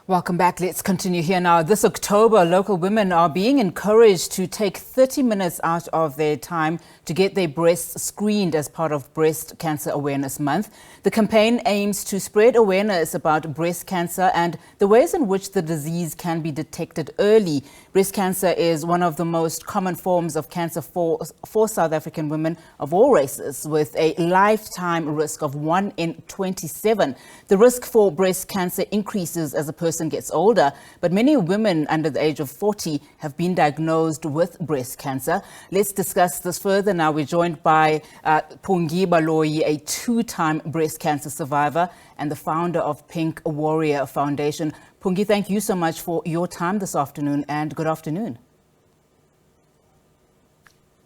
Welcome back. Let's continue here now. This October, local women are being encouraged to take 30 minutes out of their time to get their breasts screened as part of Breast Cancer Awareness Month. The campaign aims to spread awareness about breast cancer and the ways in which the disease can be detected early. Breast cancer is one of the most common forms of cancer for South African women of all races, with a lifetime risk of 1 in 27. The risk for breast cancer increases as a person gets older, but many women under the age of 40 have been diagnosed with breast cancer. Let's discuss this further now. We're joined by Phungi Baloyi, a two-time breast cancer survivor and the founder of Pink Warrior Foundation. Phungi, thank you so much for your time this afternoon, and good afternoon.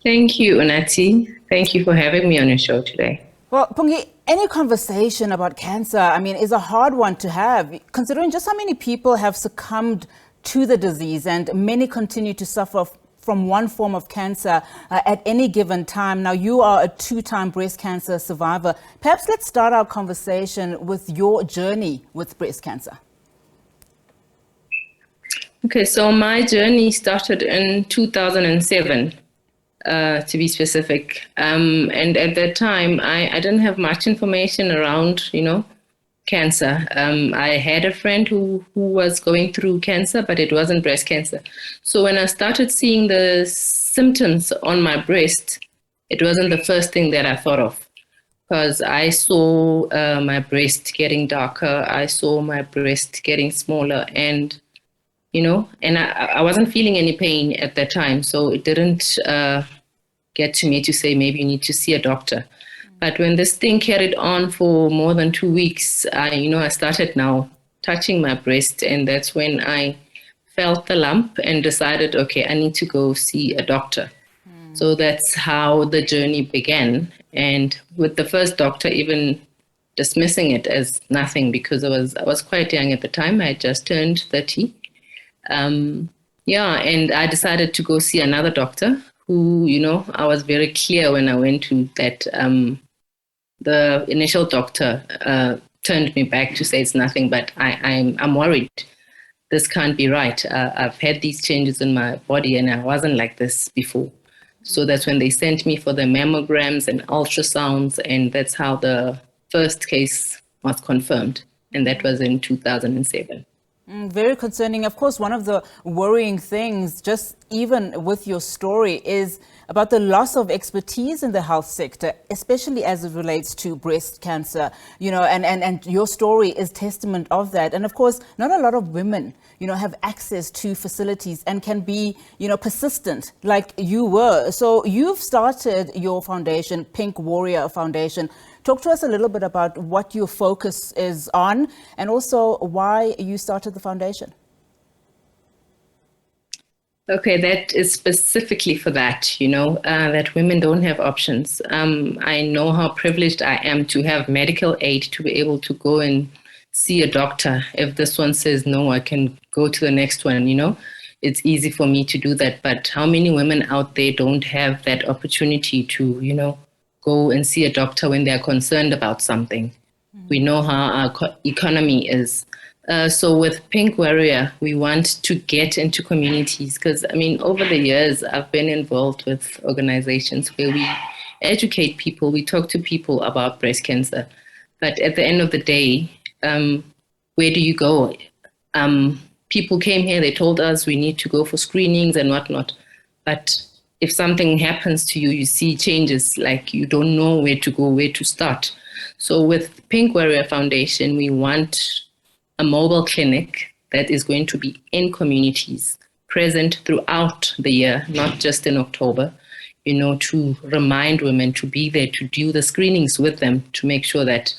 Thank you, Unati. Thank you for having me on your show today. Well, Phungi, any conversation about cancer, is a hard one to have, considering just how many people have succumbed to the disease and many continue to suffer from one form of cancer at any given time. Now, you are a two-time breast cancer survivor. Perhaps let's start our conversation with your journey with breast cancer. Okay, so my journey started in 2007. To be specific. And at that time, I didn't have much information around, cancer. I had a friend who was going through cancer, but it wasn't breast cancer. So when I started seeing the symptoms on my breast, it wasn't the first thing that I thought of, because I saw my breast getting darker. I saw my breast getting smaller, and I wasn't feeling any pain at that time. So it didn't get to me to say, maybe you need to see a doctor. But when this thing carried on for more than 2 weeks, I started now touching my breast. And that's when I felt the lump and decided, okay, I need to go see a doctor. So that's how the journey began. And with the first doctor even dismissing it as nothing, because I was quite young at the time. I had just turned 30. And I decided to go see another doctor who, I was very clear when I went to that. The initial doctor turned me back to say it's nothing, but I'm worried. This can't be right. I've had these changes in my body and I wasn't like this before. So that's when they sent me for the mammograms and ultrasounds, and that's how the first case was confirmed. And that was in 2007. Very concerning. Of course, one of the worrying things, just even with your story, is about the loss of expertise in the health sector, especially as it relates to breast cancer, and your story is testament of that. And of course, not a lot of women, have access to facilities and can be, persistent like you were. So you've started your foundation, Pink Warrior Foundation. Talk to us a little bit about what your focus is on and also why you started the foundation. Okay, that is specifically for that, that women don't have options. I know how privileged I am to have medical aid to be able to go and see a doctor. If this one says no, I can go to the next one, It's easy for me to do that. But how many women out there don't have that opportunity to, go and see a doctor when they're concerned about something? We know how our economy is. So with Pink Warrior, we want to get into communities because, over the years, I've been involved with organizations where we educate people, we talk to people about breast cancer. But at the end of the day, where do you go? People came here, they told us we need to go for screenings and whatnot. But if something happens to you, you see changes, like you don't know where to go, where to start. So with Pink Warrior Foundation, we want a mobile clinic that is going to be in communities, present throughout the year, not just in October, to remind women to be there, to do the screenings with them, to make sure that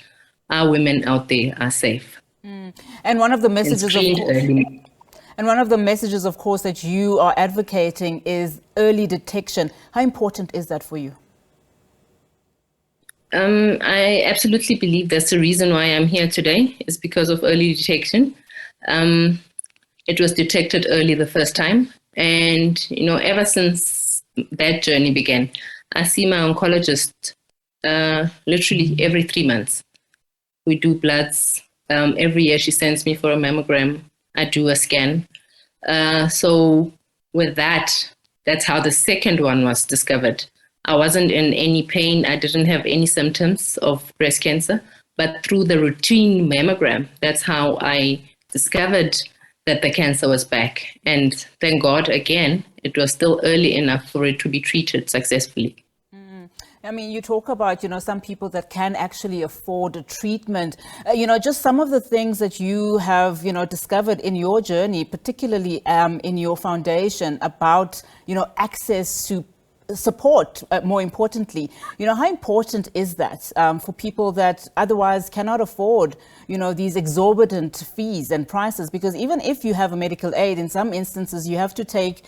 our women out there are safe. And one of the messages, of course, that you are advocating is early detection. How important is that for you? I absolutely believe that's the reason why I'm here today, is because of early detection. It was detected early the first time. And, ever since that journey began, I see my oncologist literally every 3 months. We do bloods. Every year she sends me for a mammogram. I do a scan. So with that, that's how the second one was discovered. I wasn't in any pain. I didn't have any symptoms of breast cancer, but through the routine mammogram, that's how I discovered that the cancer was back. And thank God, again, it was still early enough for it to be treated successfully. I mean, you talk about, some people that can actually afford a treatment. Just some of the things that you have, discovered in your journey, particularly in your foundation about, access to support, more importantly. How important is that for people that otherwise cannot afford, these exorbitant fees and prices? Because even if you have a medical aid, in some instances, you have to take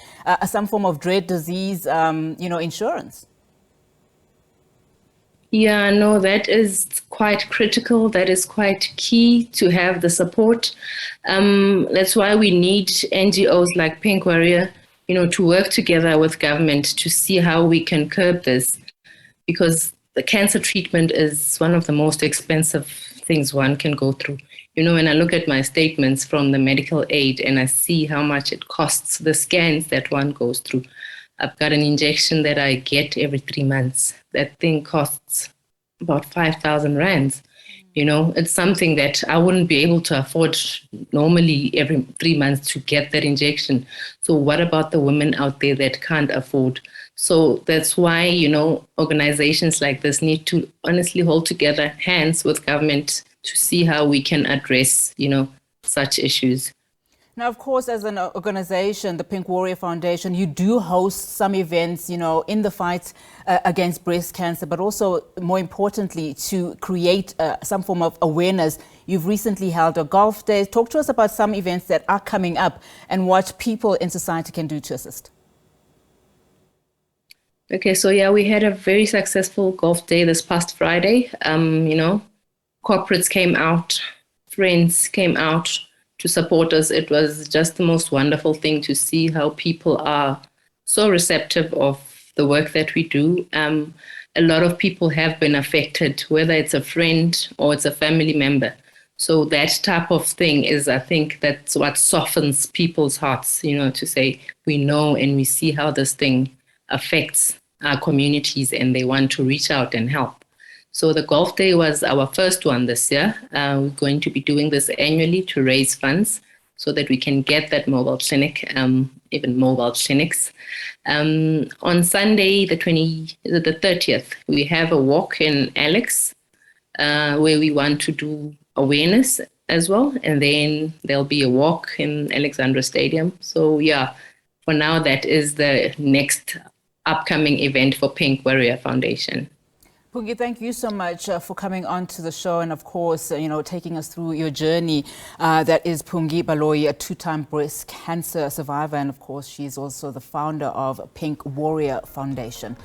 some form of dread disease, insurance. Yeah, no, that is quite critical. That is quite key to have the support. That's why we need NGOs like Pink Warrior, to work together with government to see how we can curb this, because the cancer treatment is one of the most expensive things one can go through. When I look at my statements from the medical aid and I see how much it costs, the scans that one goes through. I've got an injection that I get every 3 months. That thing costs about 5,000 rands. It's something that I wouldn't be able to afford normally every 3 months to get that injection. So what about the women out there that can't afford? So that's why, organizations like this need to honestly hold together hands with government to see how we can address, such issues. Now, of course, as an organization, the Pink Warrior Foundation, you do host some events, in the fight against breast cancer, but also, more importantly, to create some form of awareness. You've recently held a golf day. Talk to us about some events that are coming up and what people in society can do to assist. Okay, so yeah, we had a very successful golf day this past Friday. Corporates came out, friends came out to support us. It was just the most wonderful thing to see how people are so receptive of the work that we do. A lot of people have been affected, whether it's a friend or it's a family member. So that type of thing is, I think, that's what softens people's hearts, to say we know and we see how this thing affects our communities and they want to reach out and help. So the golf day was our first one this year. We're going to be doing this annually to raise funds so that we can get that mobile clinic, even mobile clinics. On Sunday, the 30th, we have a walk in Alex where we want to do awareness as well. And then there'll be a walk in Alexandra Stadium. So yeah, for now, that is the next upcoming event for Pink Warrior Foundation. Phungi, thank you so much for coming on to the show and, of course, taking us through your journey. That is Phungi Baloyi, a two-time breast cancer survivor. And, of course, she's also the founder of Pink Warrior Foundation.